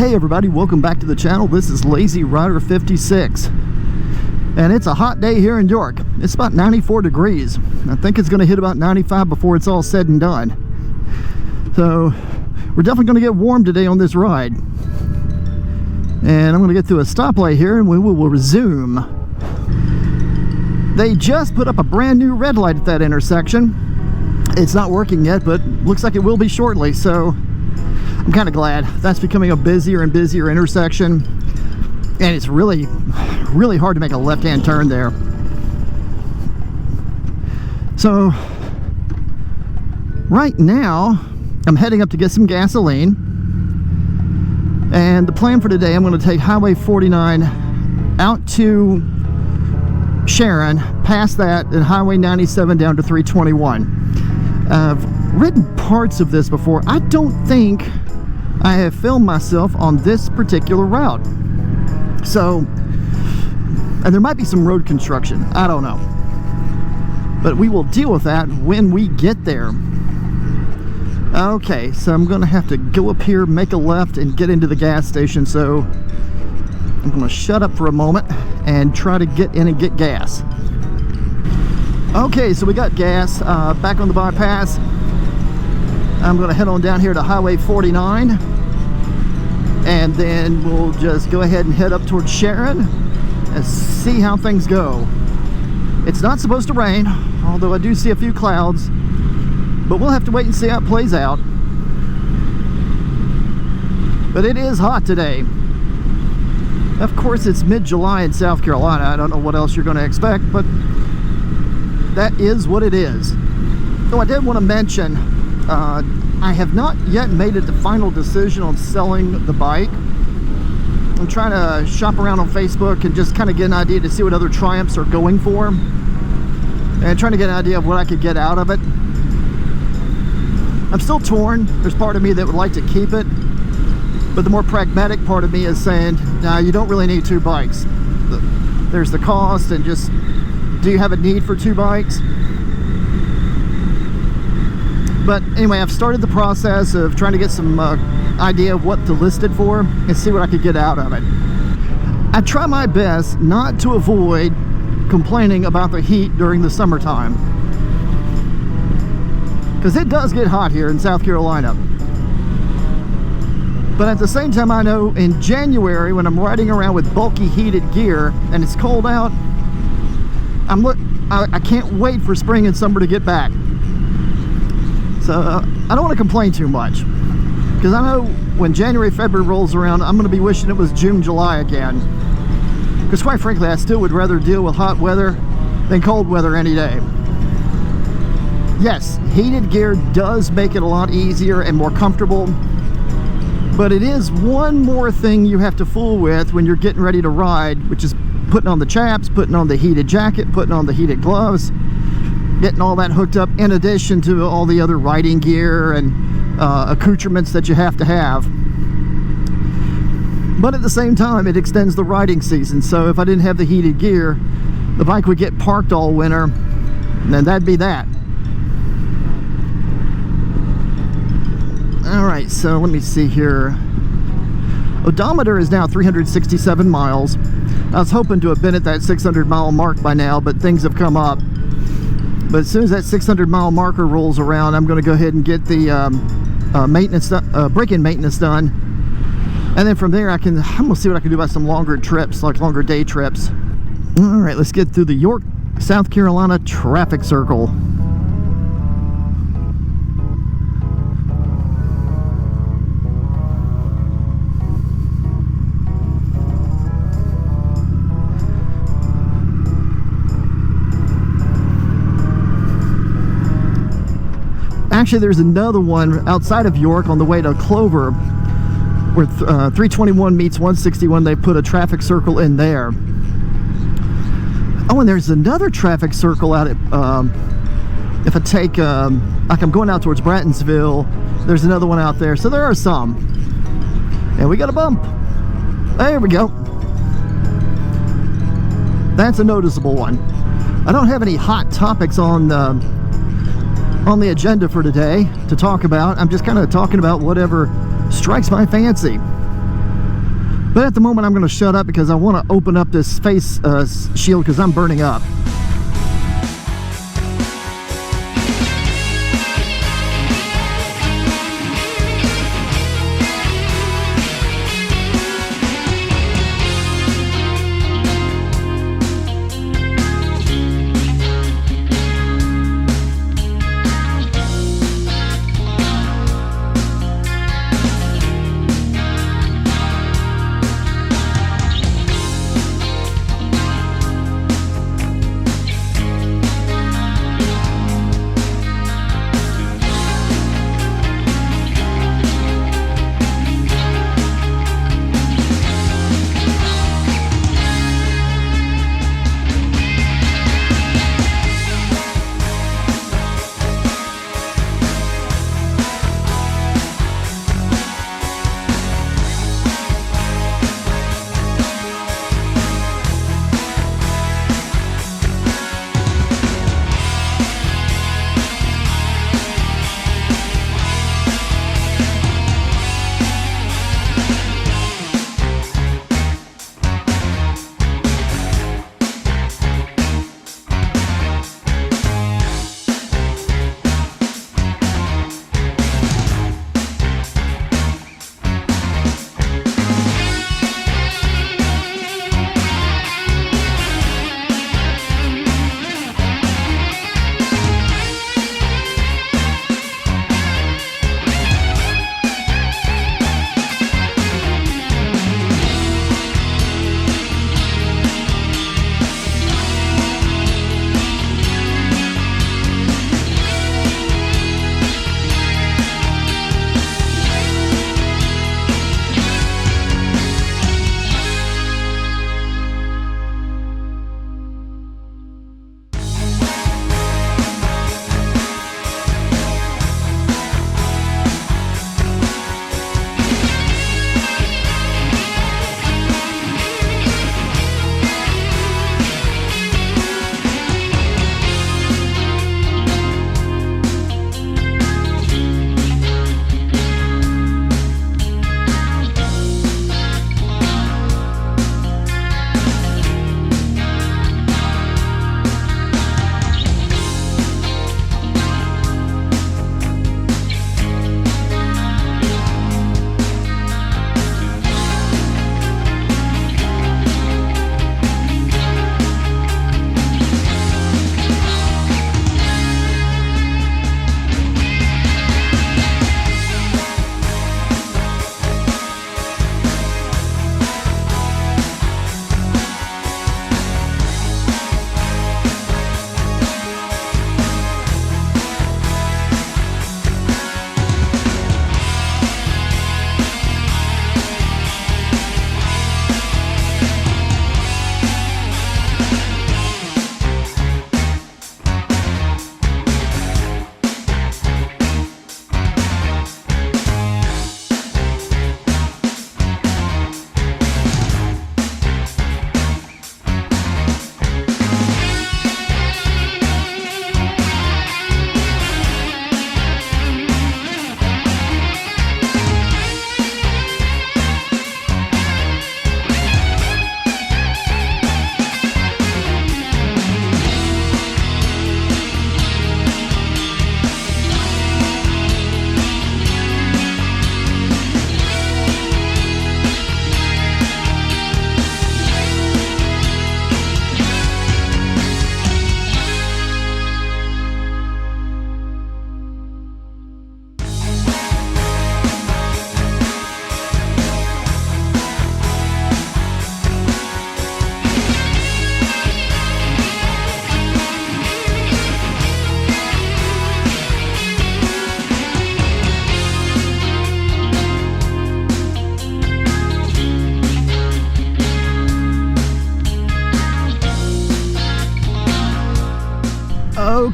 Hey everybody, welcome back to the channel. This is Lazy Rider 56 and it's a hot day here in York. It's about 94 degrees. I think it's going to hit about 95 before it's all said and done. So we're definitely going to get warm today on this ride. And I'm going to get through a stoplight here and we will resume. They just put up a brand new red light at that intersection. It's not working yet, but looks like it will be shortly, so I'm kind of glad. That's becoming a busier and busier intersection, and it's really hard to make a left-hand turn there. So right now I'm heading up to get some gasoline, and the plan for today, I'm going to take Highway 49 out to Sharon, past that, and Highway 97 down to 321. I've ridden parts of this before. I don't think I have filmed myself on this particular route. So, and there might be some road construction. I don't know. But we will deal with that when we get there. Okay, so I'm going to have to go up here, make a left, and get into the gas station. So I'm going to shut up for a moment and try to get in and get gas. Okay, so we got gas back on the bypass. I'm going to head on down here to Highway 49, and then we'll just go ahead and head up towards Sharon and see how things go. It's not supposed to rain, although I do see a few clouds, but we'll have to wait and see how it plays out. But it is hot today. Of course, it's mid-July in South Carolina. I don't know what else you're going to expect, but that is what it is. So I did want to mention, I have not yet made the final decision on selling the bike. I'm trying to shop around on Facebook and just kind of get an idea to see what other Triumphs are going for, and trying to get an idea of what I could get out of it. I'm still torn. There's part of me that would like to keep it, but the more pragmatic part of me is saying, nah, you don't really need two bikes. There's the cost, and just, do you have a need for two bikes? But anyway, I've started the process of trying to get some idea of what to list it for and see what I could get out of it. I try my best not to avoid complaining about the heat during the summertime, because it does get hot here in South Carolina. But at the same time, I know in January, when I'm riding around with bulky heated gear and it's cold out, I can't wait for spring and summer to get back. So I don't want to complain too much, because I know when January, February rolls around, I'm going to be wishing it was June, July again. Because quite frankly, I still would rather deal with hot weather than cold weather any day. Yes, heated gear does make it a lot easier and more comfortable, but it is one more thing you have to fool with when you're getting ready to ride, which is putting on the chaps, putting on the heated jacket, putting on the heated gloves, getting all that hooked up, in addition to all the other riding gear and accoutrements that you have to have. But at the same time, it extends the riding season, so if I didn't have the heated gear, the bike would get parked all winter, and then that'd be that. Alright, so let me see here. Odometer is now 367 miles. I was hoping to have been at that 600-mile mark by now, but things have come up. But as soon as that 600-mile marker rolls around, I'm going to go ahead and get the break-in maintenance done, and then from there I'm going to see what I can do about some longer trips, like longer day trips. All right, let's get through the York, South Carolina traffic circle. Actually, there's another one outside of York on the way to Clover, where 321 meets 161. They put a traffic circle in there. Oh, and there's another traffic circle out at, if I take, like I'm going out towards Brattonsville, there's another one out there. So there are some. And we got a bump. There we go. That's a noticeable one. I don't have any hot topics on the agenda for today to talk about. I'm just kind of talking about whatever strikes my fancy. But at the moment, I'm going to shut up because I want to open up this face shield because I'm burning up.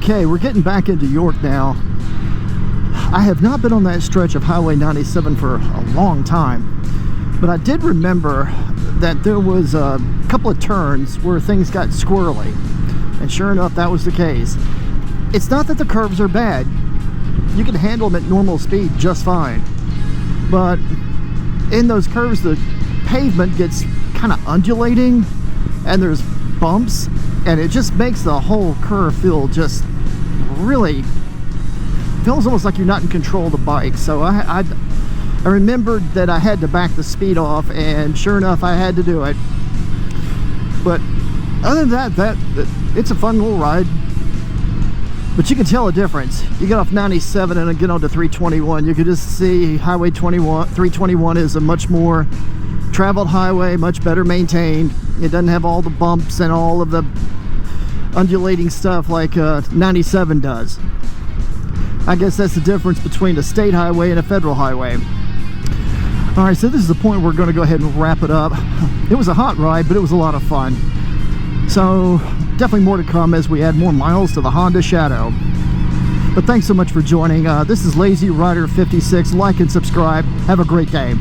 Okay, we're getting back into York now. I have not been on that stretch of Highway 97 for a long time, but I did remember that there was a couple of turns where things got squirrely, and sure enough, that was the case. It's not that the curves are bad. You can handle them at normal speed just fine, but in those curves, the pavement gets kind of undulating and there's bumps, and it just makes the whole curve feel just really, feels almost like you're not in control of the bike. So I remembered that I had to back the speed off, and sure enough I had to do it. But other than that, it's a fun little ride. But you can tell a difference. You get off 97 and get onto 321. You can just see Highway 321 is a much more traveled highway, much better maintained. It doesn't have all the bumps and all of the undulating stuff like 97 does. I guess that's the difference between a state highway and a federal highway. All right, so this is the point we're going to go ahead and wrap it up. It was a hot ride, but it was a lot of fun. So definitely more to come as we add more miles to the Honda Shadow. But thanks so much for joining. This is Lazy Rider 56. Like and subscribe. Have a great day.